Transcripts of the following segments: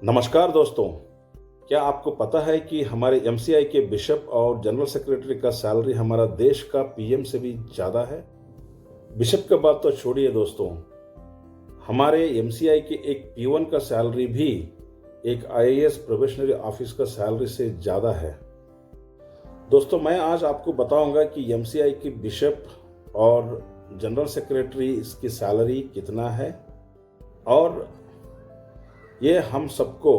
नमस्कार दोस्तों, क्या आपको पता है कि हमारे एमसीआई के बिशप और जनरल सेक्रेटरी का सैलरी हमारा देश का पीएम से भी ज़्यादा है। बिशप का बात तो छोड़िए दोस्तों, हमारे एमसीआई के एक पीवन का सैलरी भी एक आईएएस प्रोबेशनरी ऑफिस का सैलरी से ज़्यादा है। दोस्तों, मैं आज आपको बताऊंगा कि एमसीआई की बिशप और जनरल सेक्रेटरी इसकी सैलरी कितना है और ये हम सबको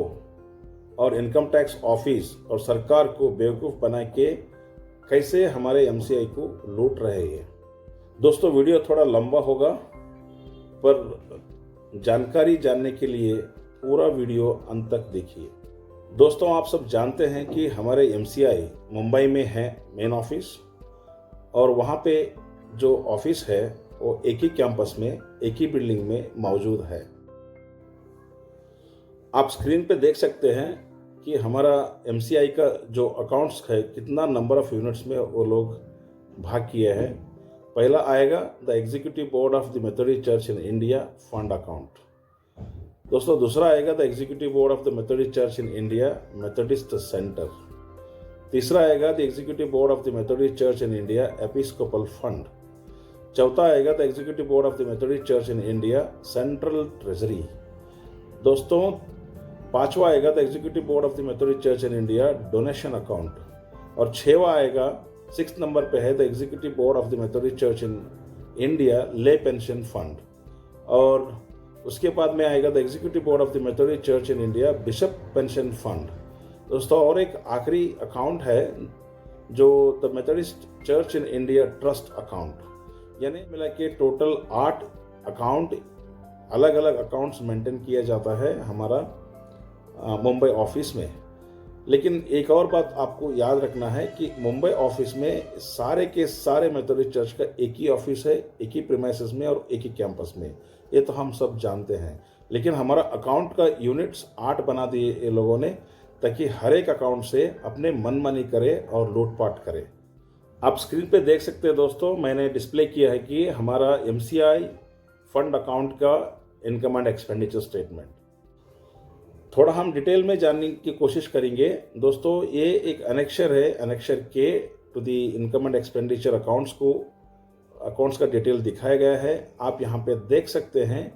और इनकम टैक्स ऑफिस और सरकार को बेवकूफ़ बना के कैसे हमारे एमसीआई को लूट रहे हैं। दोस्तों, वीडियो थोड़ा लंबा होगा, पर जानकारी जानने के लिए पूरा वीडियो अंत तक देखिए। दोस्तों, आप सब जानते हैं कि हमारे एमसीआई मुंबई में है मेन ऑफिस, और वहाँ पे जो ऑफिस है वो एक ही कैंपस में एक ही बिल्डिंग में मौजूद है। आप स्क्रीन पे देख सकते हैं कि हमारा एमसीआई का जो अकाउंट्स है कितना नंबर ऑफ यूनिट्स में वो लोग भाग किए हैं। पहला आएगा the executive board of the Methodist church in India fund account. दोस्तों, दूसरा आएगा the executive board of the Methodist church in India Methodist centre. तीसरा आएगा the executive board of the Methodist church in India Episcopal fund. चौथा आएगा the executive board of the Methodist church in India central treasury. दोस्तों, पांचवा आएगा the executive board of the Methodist church in India donation account. और छठवां आएगा 6 number पे है the executive board of the Methodist church in India ले pension fund. और उसके बाद में आएगा the executive board of the Methodist church in India bishop pension fund. दोस्तों, और एक आखिरी अकाउंट है जो the Methodist church in India trust account. यानी मिला के टोटल 8 अकाउंट, अलग अलग अकाउंट्स मेंटेन किया जाता है हमारा मुंबई ऑफिस में। लेकिन एक और बात आपको याद रखना है कि मुंबई ऑफिस में सारे के सारे मेथोडिस्ट चर्च का एक ही ऑफिस है, एक ही प्रीमाइसेस में और एक ही कैंपस में। ये तो हम सब जानते हैं, लेकिन हमारा अकाउंट का यूनिट्स 8 बना दिए ये लोगों ने, ताकि हर एक अकाउंट से अपने मनमानी करे और लूटपाट करे। आप स्क्रीन पे देख सकते हैं दोस्तों, मैंने डिस्प्ले किया है कि हमारा एमसीआई फंड अकाउंट का इनकम एंड एक्सपेंडिचर स्टेटमेंट। थोड़ा हम डिटेल में जानने की कोशिश करेंगे। दोस्तों, ये एक अनेक्शर है, अनेक्शर के to the income and expenditure accounts का डिटेल दिखाया गया है। आप यहाँ पे देख सकते हैं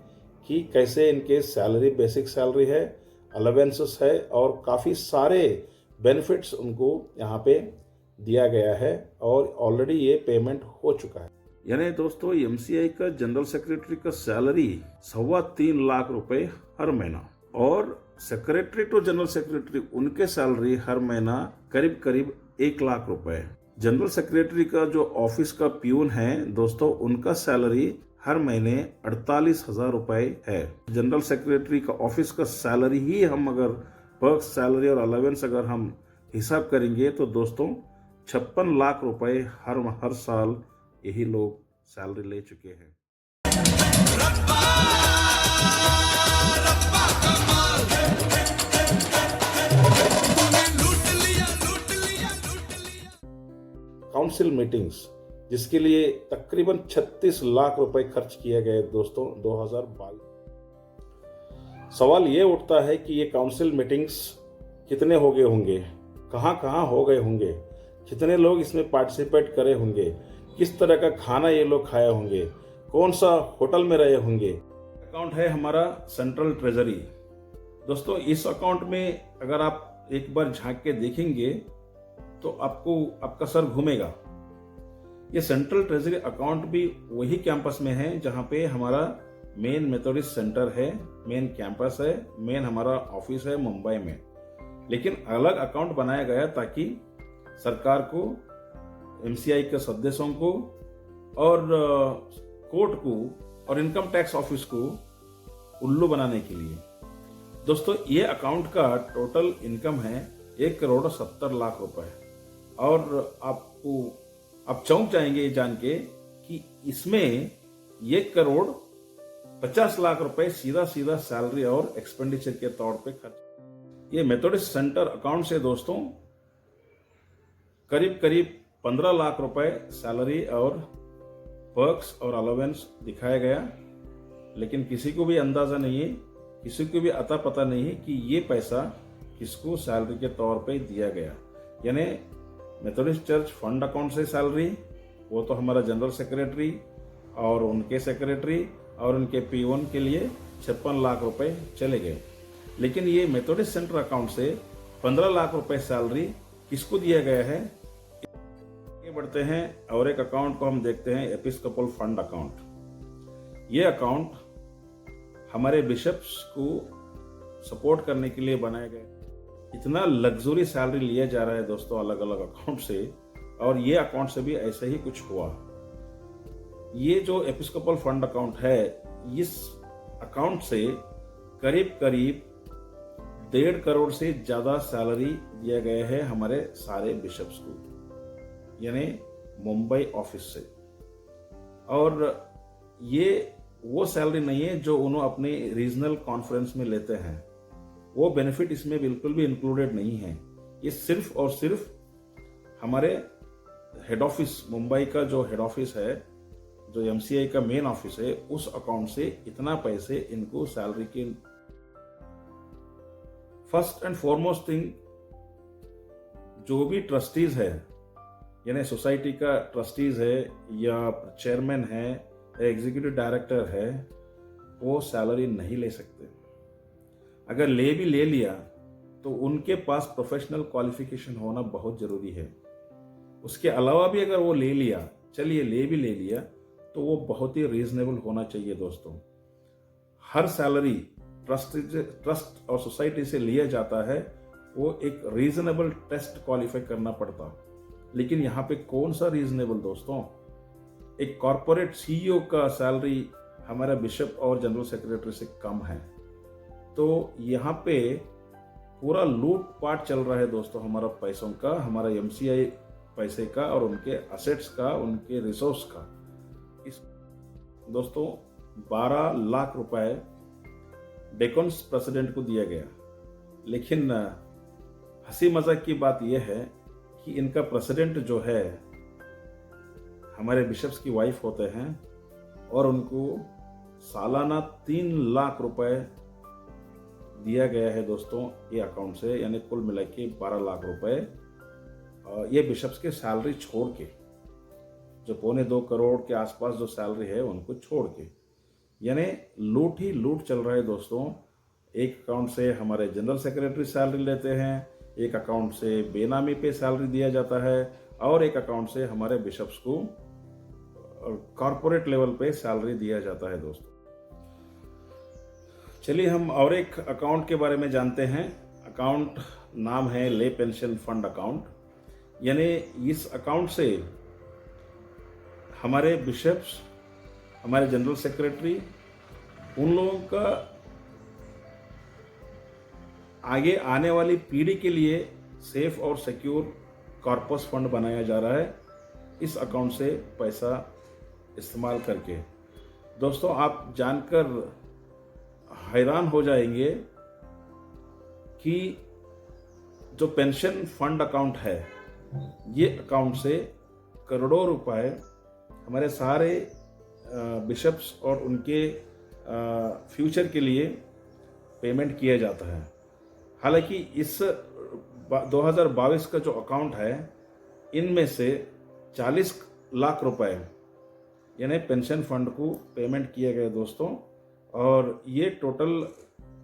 कि कैसे इनके सैलरी, बेसिक सैलरी है, अलावेंसेस है और काफ़ी सारे बेनिफिट्स उनको यहाँ पे दिया गया है और ऑलरेडी ये पेमेंट हो चुका है। यानी दोस्तों, एमसीआई का जनरल सेक्रेटरी का सैलरी 3.25 लाख रुपए हर महीना, और सेक्रेटरी टू जनरल सेक्रेटरी उनके सैलरी हर महीना करीब 1 लाख रुपए। जनरल सेक्रेटरी का जो ऑफिस का प्यून है दोस्तों, उनका सैलरी हर महीने 48,000 रुपए है। जनरल सेक्रेटरी का ऑफिस का सैलरी ही हम अगर पर्क्स, सैलरी और अलावेंस अगर हम हिसाब करेंगे तो दोस्तों 56 लाख रुपए हर साल यही लोग सैलरी ले चुके हैं। काउंसिल मीटिंग्स, जिसके लिए तकरीबन 36 लाख रुपए खर्च किए गए दोस्तों 2022। सवाल ये उठता है कि ये काउंसिल मीटिंग्स कितने हो गए होंगे, कहाँ हो गए होंगे, कितने लोग इसमें पार्टिसिपेट करे होंगे, किस तरह का खाना ये लोग खाए होंगे, कौन सा होटल में रहे होंगे। अकाउंट है हमारा सेंट्रल ट्रेजरी। दोस्तों, इस अकाउंट में अगर आप एक बार झांक के देखेंगे तो आपका सर घूमेगा। ये सेंट्रल ट्रेजरी अकाउंट भी वही कैंपस में है जहां पे हमारा मेन मेथोडिस्ट सेंटर है, मेन कैंपस है, मेन हमारा ऑफिस है मुंबई में। लेकिन अलग अकाउंट बनाया गया ताकि सरकार को, एमसीआई के सदस्यों को और कोर्ट को और इनकम टैक्स ऑफिस को उल्लू बनाने के लिए। दोस्तों, ये अकाउंट का टोटल इनकम है 1,70,00,000 रुपए। और आप चौंक जाएंगे ये जान के कि इसमें 1,50,00,000 रुपए सीधा सैलरी और एक्सपेंडिचर के तौर पे खर्च। ये मेथोडिस्ट सेंटर अकाउंट से दोस्तों करीब 15 लाख रुपए सैलरी और पर्क्स और अलावेंस दिखाया गया। लेकिन किसी को भी अंदाजा नहीं है किसी को भी अता पता नहीं है कि ये पैसा किसको सैलरी के तौर पे दिया गया। यानी मेथोडिस्ट चर्च फंड अकाउंट से सैलरी, वो तो हमारा जनरल सेक्रेटरी और उनके सेक्रेटरी और उनके पीओन के लिए 56 लाख रुपए चले गए। लेकिन ये मेथोडिस्ट सेंटर अकाउंट से 15 लाख रुपए सैलरी किसको दिया गया है। आगे बढ़ते हैं और एक अकाउंट को हम देखते हैं, एपिस्कोपल फंड अकाउंट। ये अकाउंट हमारे बिशप्स को सपोर्ट करने के लिए बनाया गया। इतना लग्जरी सैलरी लिया जा रहा है दोस्तों अलग अलग अकाउंट से, और ये अकाउंट से भी ऐसा ही कुछ हुआ। ये जो एपिस्कोपल फंड अकाउंट है, इस अकाउंट से करीब करीब 1.5 करोड़ से ज्यादा सैलरी दिया गया है हमारे सारे बिशप्स को, यानी मुंबई ऑफिस से। और ये वो सैलरी नहीं है जो उन्होंने अपने रीजनल कॉन्फ्रेंस में लेते हैं, वो बेनिफिट इसमें बिल्कुल भी इंक्लूडेड नहीं है। ये सिर्फ और सिर्फ हमारे हेड ऑफिस, मुंबई का जो हेड ऑफिस है, जो एमसीआई का मेन ऑफिस है, उस अकाउंट से इतना पैसे इनको सैलरी के। फर्स्ट एंड फॉरमोस्ट थिंग, जो भी ट्रस्टीज है, यानी सोसाइटी का ट्रस्टीज है या चेयरमैन है, एग्जीक्यूटिव डायरेक्टर है, वो सैलरी नहीं ले सकते। अगर ले लिया तो उनके पास प्रोफेशनल क्वालिफिकेशन होना बहुत जरूरी है। उसके अलावा भी अगर वो ले लिया, चलिए ले लिया, तो वो बहुत ही रीजनेबल होना चाहिए दोस्तों। हर सैलरी ट्रस्ट और सोसाइटी से लिया जाता है, वो एक रीजनेबल टेस्ट क्वालिफाई करना पड़ता। लेकिन यहाँ पे कौन सा रीजनेबल दोस्तों? एक कॉरपोरेट सीईओ का सैलरी हमारा बिशप और जनरल सेक्रेटरी से कम है। तो यहाँ पे पूरा लूटपाट चल रहा है दोस्तों हमारा पैसों का, हमारा एमसीआई पैसे का और उनके असेट्स का, उनके रिसोर्स का। इस दोस्तों 12 लाख रुपए डेकोन्स प्रेसिडेंट को दिया गया। लेकिन हंसी मजाक की बात यह है कि इनका प्रेसिडेंट जो है हमारे बिशप्स की वाइफ होते हैं, और उनको सालाना 3 लाख रुपए दिया गया है दोस्तों ये अकाउंट से, यानी कुल मिला के 12 लाख रुपए ये बिशप्स के सैलरी छोड़ के, जो 2.25 करोड़ के आसपास जो सैलरी है उनको छोड़ के, यानी लूट ही लूट चल रहा है दोस्तों। एक अकाउंट से हमारे जनरल सेक्रेटरी सैलरी लेते हैं, एक अकाउंट से बेनामी पे सैलरी दिया जाता है, और एक अकाउंट से हमारे बिशप्स को कॉर्पोरेट लेवल पे सैलरी दिया जाता है दोस्तों। चलिए हम और एक अकाउंट के बारे में जानते हैं। अकाउंट नाम है ले पेंशन फंड अकाउंट। यानी इस अकाउंट से हमारे बिशप्स, हमारे जनरल सेक्रेटरी, उन लोगों का आगे आने वाली पीढ़ी के लिए सेफ और सिक्योर कॉर्पस फंड बनाया जा रहा है इस अकाउंट से पैसा इस्तेमाल करके। दोस्तों आप जानकर हैरान हो जाएंगे कि जो पेंशन फंड अकाउंट है, ये अकाउंट से करोड़ों रुपए हमारे सारे बिशप्स और उनके फ्यूचर के लिए पेमेंट किया जाता है। हालांकि इस 2022 का जो अकाउंट है, इनमें से 40 लाख रुपए यानी पेंशन फंड को पेमेंट किया गया दोस्तों, और ये टोटल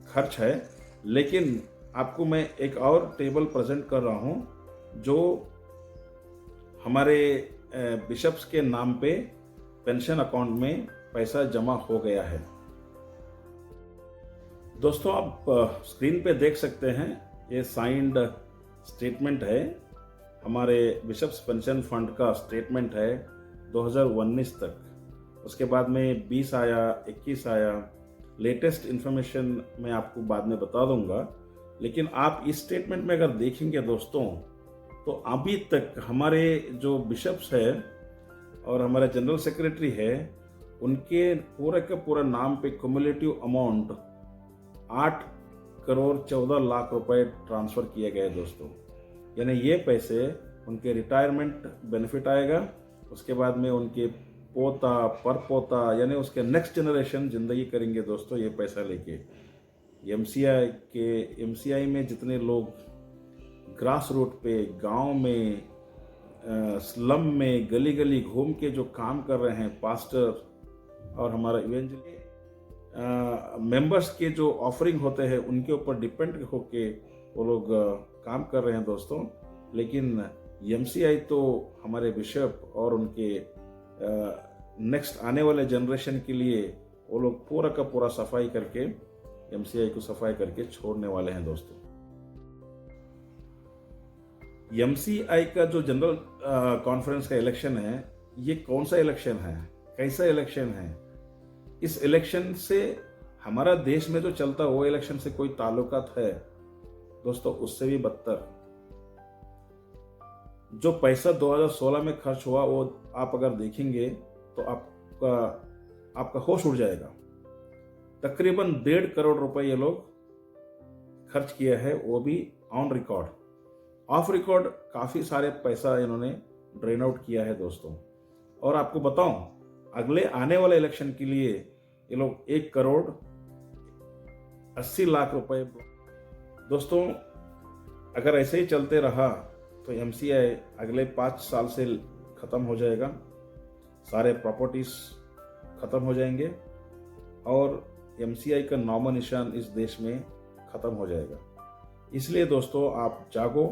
खर्च है। लेकिन आपको मैं एक और टेबल प्रेजेंट कर रहा हूं जो हमारे बिशप्स के नाम पे पेंशन अकाउंट में पैसा जमा हो गया है। दोस्तों आप स्क्रीन पे देख सकते हैं, ये साइंड स्टेटमेंट है, हमारे बिशप्स पेंशन फंड का स्टेटमेंट है 2019 तक। उसके बाद में 20 आया, 21 आया। लेटेस्ट इन्फॉर्मेशन मैं आपको बाद में बता दूंगा। लेकिन आप इस स्टेटमेंट में अगर देखेंगे दोस्तों, तो अभी तक हमारे जो बिशप्स है और हमारा जनरल सेक्रेटरी है, उनके पूरे का पूरा नाम पे क्युमुलेटिव अमाउंट 8 करोड़ 14 लाख रुपए ट्रांसफर किया गया है दोस्तों। यानी ये पैसे उनके रिटायरमेंट बेनिफिट आएगा, उसके बाद में उनके पोता परपोता यानी उसके नेक्स्ट जनरेशन जिंदगी करेंगे दोस्तों ये पैसा लेके। एमसीआई में जितने लोग ग्रास रूट पे, गांव में, स्लम में, गली गली घूम के जो काम कर रहे हैं, पास्टर और हमारा इवेंजलिस्ट मेंबर्स के जो ऑफरिंग होते हैं उनके ऊपर डिपेंड होके वो लोग काम कर रहे हैं दोस्तों। लेकिन एमसीआई तो हमारे बिशप और उनके नेक्स्ट आने वाले जनरेशन के लिए वो लोग पूरा का पूरा सफाई करके, एमसीआई को सफाई करके छोड़ने वाले हैं दोस्तों। एमसीआई का जो जनरल कॉन्फ्रेंस का इलेक्शन है, ये कौन सा इलेक्शन है, कैसा इलेक्शन है? इस इलेक्शन से हमारा देश में जो चलता वो इलेक्शन से कोई ताल्लुकात है दोस्तों? उससे भी बदतर। जो पैसा 2016 में खर्च हुआ वो आप अगर देखेंगे तो आपका होश उड़ जाएगा। तकरीबन 1.5 करोड़ रुपए ये लोग खर्च किया है, वो भी ऑन रिकॉर्ड। ऑफ रिकॉर्ड काफी सारे पैसा इन्होंने ड्रेन आउट किया है दोस्तों। और आपको बताऊं, अगले आने वाले इलेक्शन के लिए ये लोग 1 करोड़ 80 लाख रुपए दोस्तों, अगर ऐसे ही चलते रहा तो एमसीआई अगले 5 साल से खत्म हो जाएगा, सारे प्रॉपर्टीज खत्म हो जाएंगे और एमसीआई का नामो निशान इस देश में खत्म हो जाएगा। इसलिए दोस्तों आप जागो,